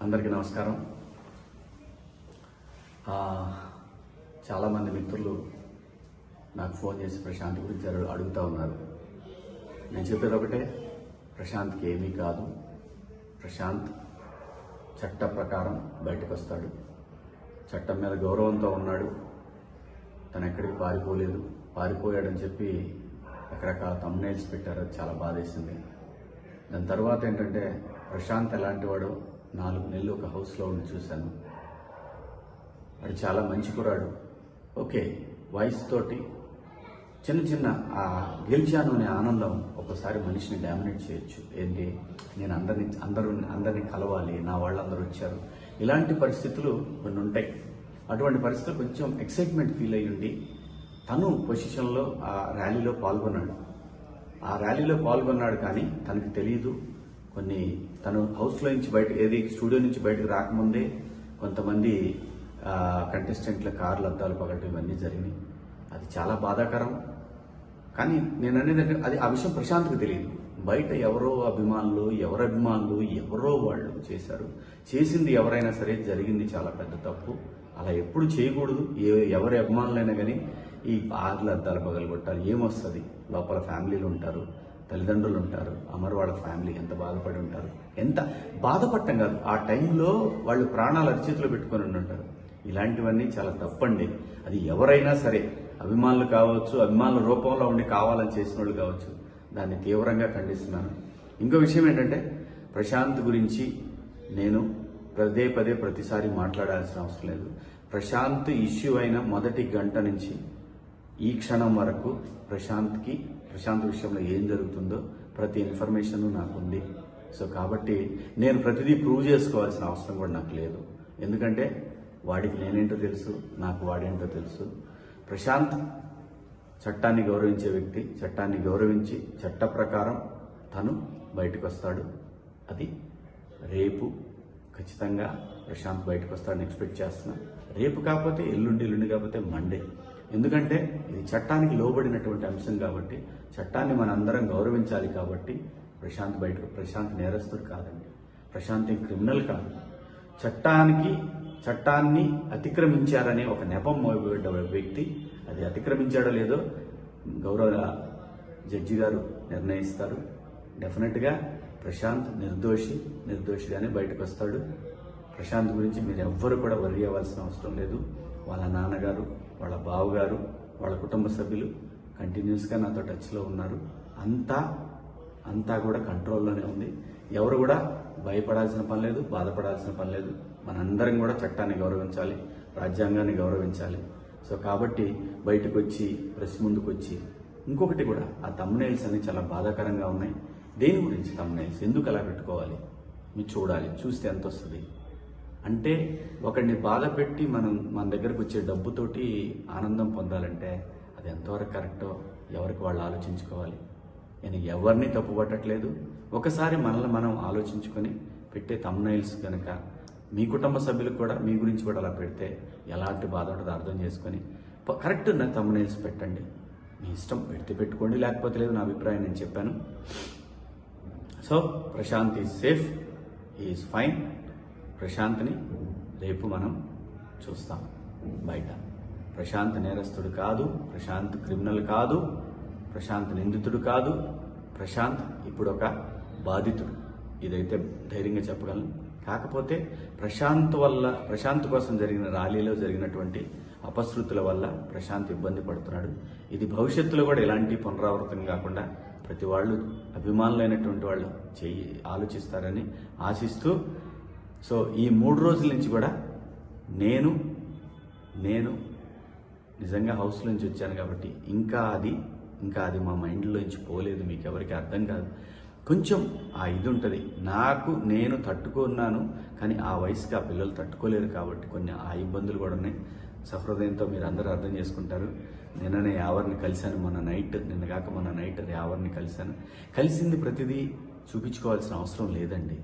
అందరికీ నమస్కారం. చాలామంది మిత్రులు నాకు ఫోన్ చేసి ప్రశాంత్ గురించి అడుగుతూ ఉన్నారు. నేను చెప్పేది ఒకటే, ప్రశాంత్కి ఏమీ కాదు. ప్రశాంత్ చట్ట ప్రకారం బయటకు వస్తాడు. చట్టం మీద గౌరవంతో ఉన్నాడు. తను ఎక్కడికి పారిపోలేదు. పారిపోయాడని చెప్పి రకరకాల థంబ్నెయిల్స్ పెట్టారు. అది చాలా బాధేసింది. దాని తర్వాత ఏంటంటే, ప్రశాంత్ ఎలాంటి వాడు 4 నెలలు ఒక హౌస్లో ఉండి చూశాను. వాడు చాలా మంచి కురాడు. ఓకే, వాయిస్ తోటి చిన్న గెలిచాను అనే ఆనందం ఒక్కోసారి మనిషిని డామినేట్ చేయొచ్చు. ఏంటి, నేను అందరినీ కలవాలి, నా వాళ్ళందరూ వచ్చారు, ఇలాంటి పరిస్థితులు కొన్ని ఉంటాయి. అటువంటి పరిస్థితులు కొంచెం ఎక్సైట్మెంట్ ఫీల్ అయ్యి ఉండి తను పొజిషన్లో ఆ ర్యాలీలో పాల్గొన్నాడు. కానీ తనకు తెలియదు, తను హౌస్లో నుంచి స్టూడియో నుంచి బయటకు రాకముందే కొంతమంది కంటెస్టెంట్ల కార్లు అద్దాలు పగలటం ఇవన్నీ జరిగినాయి. అది చాలా బాధాకరం. కానీ నేను అనేది అది ఆ విషయం ప్రశాంత్కి తెలియదు. బయట ఎవరో అభిమానులు ఎవరో వాళ్ళు చేశారు. చేసింది ఎవరైనా సరే జరిగింది చాలా పెద్ద తప్పు. అలా ఎప్పుడు చేయకూడదు. ఎవరి అభిమానులైనా కానీ ఈ కార్లు అద్దాలు పగలగొట్టాలి. ఏమొస్తుంది? లోపల ఫ్యామిలీలు ఉంటారు, తల్లిదండ్రులు ఉంటారు, వాళ్ళ ఫ్యామిలీ ఎంత బాధపడి ఉంటారు. ఎంత బాధపడటం కాదు, ఆ టైంలో వాళ్ళు ప్రాణాలు అరిచేతిలో పెట్టుకొని ఉంటారు. ఇలాంటివన్నీ చాలా తప్పండి. అది ఎవరైనా సరే, అభిమానులు కావచ్చు, అభిమానుల రూపంలో ఉండి కావాలని చేసిన వాళ్ళు కావచ్చు, దాన్ని తీవ్రంగా ఖండిస్తున్నాను. ఇంకో విషయం ఏంటంటే, ప్రశాంత్ గురించి నేను పదే ప్రతిసారి మాట్లాడాల్సిన అవసరం లేదు. ప్రశాంత్ ఇష్యూ అయిన మొదటి గంట నుంచి ఈ క్షణం వరకు ప్రశాంత్ విషయంలో ఏం జరుగుతుందో ప్రతి ఇన్ఫర్మేషన్ నాకుంది. సో కాబట్టి నేను ప్రతిదీ ప్రూవ్ చేసుకోవాల్సిన అవసరం కూడా నాకు లేదు. ఎందుకంటే వాడికి నేనేంటో తెలుసు, నాకు వాడేంటో తెలుసు. ప్రశాంత్ చట్టాన్ని గౌరవించే వ్యక్తి. చట్టాన్ని గౌరవించి చట్ట ప్రకారం తను బయటకు వస్తాడు. అది రేపు ఖచ్చితంగా ప్రశాంత్ బయటకు వస్తాడని ఎక్స్పెక్ట్ చేస్తున్నా. రేపు కాకపోతే ఎల్లుండి కాకపోతే మండే. ఎందుకంటే ఇది చట్టానికి లోబడినటువంటి అంశం కాబట్టి, చట్టాన్ని మనందరం గౌరవించాలి. కాబట్టి ప్రశాంత్ నేరస్తుడు కాదండి. ప్రశాంత్ క్రిమినల్ కాదు. చట్టాన్ని అతిక్రమించారనే ఒక నెపం మోయబడ్డ వ్యక్తి. అది అతిక్రమించాడో లేదో గౌరవ జడ్జి గారు నిర్ణయిస్తారు. డెఫినెట్గా ప్రశాంత్ నిర్దోషిగానే బయటకు వస్తాడు. ప్రశాంత్ గురించి మీరు ఎవ్వరు కూడా వర్రీ అవ్వాల్సిన అవసరం లేదు. వాళ్ళ నాన్నగారు, వాళ్ళ బావగారు, వాళ్ళ కుటుంబ సభ్యులు కంటిన్యూస్గా నాతో టచ్లో ఉన్నారు. అంతా కూడా కంట్రోల్లోనే ఉంది. ఎవరు కూడా భయపడాల్సిన పని లేదు, బాధపడాల్సిన పని లేదు. మనందరం కూడా చట్టాన్ని గౌరవించాలి, రాజ్యాంగాన్ని గౌరవించాలి. సో కాబట్టి బయటకు వచ్చి ప్రెస్ ముందుకు వచ్చి ఇంకొకటి కూడా, ఆ థంబ్నెయిల్స్ అన్ని చాలా బాధాకరంగా ఉన్నాయి. దేని గురించి థంబ్నెయిల్స్ ఎందుకు అలా పెట్టుకోవాలి? మీరు చూడాలి, చూస్తే ఎంత వస్తుంది అంటే, ఒకడిని బాధ పెట్టి మన దగ్గరకు వచ్చే డబ్బుతోటి ఆనందం పొందాలంటే అది ఎంతవరకు కరెక్టో ఎవరికి వాళ్ళు ఆలోచించుకోవాలి. నేను ఎవరిని తప్పు పట్టట్లేదు. ఒకసారి మనల్ని మనం ఆలోచించుకొని పెట్టే థంబ్నెయిల్స్ కనుక మీ కుటుంబ సభ్యులకు కూడా మీ గురించి కూడా అలా పెడితే ఎలాంటి బాధ ఉంటుందో అర్థం చేసుకొని కరెక్ట్ థంబ్నెయిల్స్ పెట్టండి. మీ ఇష్టం, పెడితే పెట్టుకోండి, లేకపోతే లేదు. నా అభిప్రాయం నేను చెప్పాను. So Prashant is safe, is fine. ప్రశాంత్ని రేపు మనం చూస్తాం బయట. ప్రశాంత్ నేరస్తుడు కాదు, ప్రశాంత్ క్రిమినల్ కాదు, ప్రశాంత్ నిందితుడు కాదు. ప్రశాంత్ ఇప్పుడు ఒక బాధితుడు. ఇదైతే ధైర్యంగా చెప్పగలను. కాకపోతే ప్రశాంత్ కోసం జరిగిన ర్యాలీలో జరిగినటువంటి అపశృతుల వల్ల ప్రశాంత్ ఇబ్బంది పడుతున్నాడు. ఇది భవిష్యత్తులో కూడా ఎలాంటి పునరావృతం కాకుండా ప్రతి వాళ్ళు, అభిమానులైనటువంటి వాళ్ళు ఆలోచిస్తారని ఆశిస్తూ, సో ఈ 3 రోజుల నుంచి కూడా నేను నిజంగా హౌస్ నుంచి వచ్చాను కాబట్టి ఇంకా అది మా మైండ్లోంచి పోలేదు. మీకు ఎవరికి అర్థం కాదు. కొంచెం ఆ ఇది ఉంటుంది. నేను తట్టుకున్నాను, కానీ ఆ వయసుకి ఆ పిల్లలు తట్టుకోలేరు. కాబట్టి కొన్ని ఆ ఇబ్బందులు కూడా ఉన్నాయి. సహృదయంతో మీరు అందరూ అర్థం చేసుకుంటారు. నిన్ననే యావర్ని కలిశాను. మొన్న నైట్ యావర్ని కలిశాను. కలిసింది ప్రతిదీ చూపించుకోవాల్సిన అవసరం లేదండి.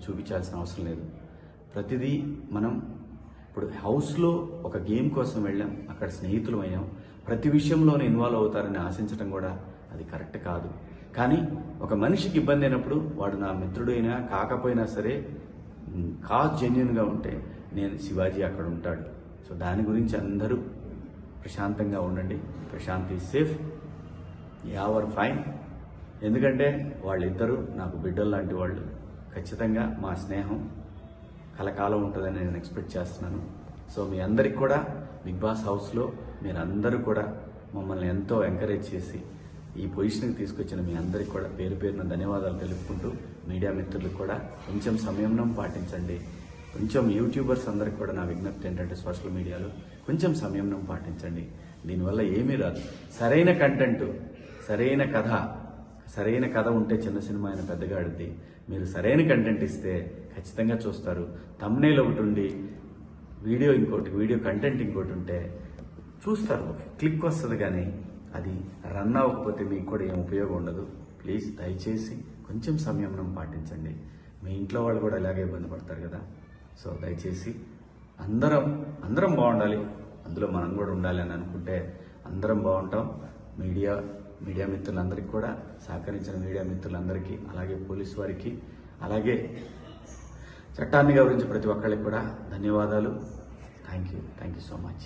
చూపించాల్సిన అవసరం లేదు. ప్రతిదీ మనం ఇప్పుడు హౌస్లో ఒక గేమ్ కోసం వెళ్ళాం, అక్కడ స్నేహితులు అయ్యాం. ప్రతి విషయంలోనే ఇన్వాల్వ్ అవుతారని ఆశించడం కూడా అది కరెక్ట్ కాదు. కానీ ఒక మనిషికి ఇబ్బంది అయినప్పుడు వాడు నా మిత్రుడైనా కాకపోయినా సరే కాజ్ జెన్యున్గా ఉంటే నేను శివాజీ అక్కడ ఉంటాడు. సో దాని గురించి అందరూ ప్రశాంతంగా ఉండండి. Prashanth is safe, Yawar fine. ఎందుకంటే వాళ్ళిద్దరూ నాకు బిడ్డలు లాంటి వాళ్ళు. ఖచ్చితంగా మా స్నేహం కలకాలం ఉంటుందని నేను ఎక్స్పెక్ట్ చేస్తున్నాను. సో మీ అందరికి కూడా బిగ్ బాస్ హౌస్లో మీరందరూ కూడా మమ్మల్ని ఎంతో ఎంకరేజ్ చేసి ఈ పొజిషన్కి తీసుకొచ్చిన మీ అందరికి కూడా పేరు పేరున ధన్యవాదాలు తెలుపుకుంటూ, మీడియా మిత్రులకు కూడా కొంచెం సంయమనం పాటించండి. కొంచెం యూట్యూబర్స్ అందరికి కూడా నా విజ్ఞప్తి ఏంటంటే సోషల్ మీడియాలో కొంచెం సంయమనం పాటించండి. దీనివల్ల ఏమీ రాదు. సరైన కంటెంట్, సరైన కథ ఉంటే చిన్న సినిమా అయిన పెద్దగా ఆడుద్ది. మీరు సరైన కంటెంట్ ఇస్తే ఖచ్చితంగా చూస్తారు. థంబ్నెయిల్ ఒకటి ఉండి వీడియో కంటెంట్ ఇంకోటి ఉంటే చూస్తారు, క్లిక్ వస్తుంది. కానీ అది రన్ అవ్వకపోతే మీకు కూడా ఏం ఉపయోగం ఉండదు. ప్లీజ్ దయచేసి కొంచెం సంయమనం పాటించండి. మీ ఇంట్లో వాళ్ళు కూడా ఇలాగే ఇబ్బంది పడతారు కదా. సో దయచేసి అందరం బాగుండాలి, అందులో మనం కూడా ఉండాలి అని అనుకుంటే అందరం బాగుంటాం. మీడియా మిత్రులందరికీ కూడా సహకరించిన మీడియా మిత్రులందరికీ, అలాగే పోలీసు వారికి, అలాగే చట్టాన్ని గౌరవించే ప్రతి ఒక్కరికి కూడా ధన్యవాదాలు. Thank you so much.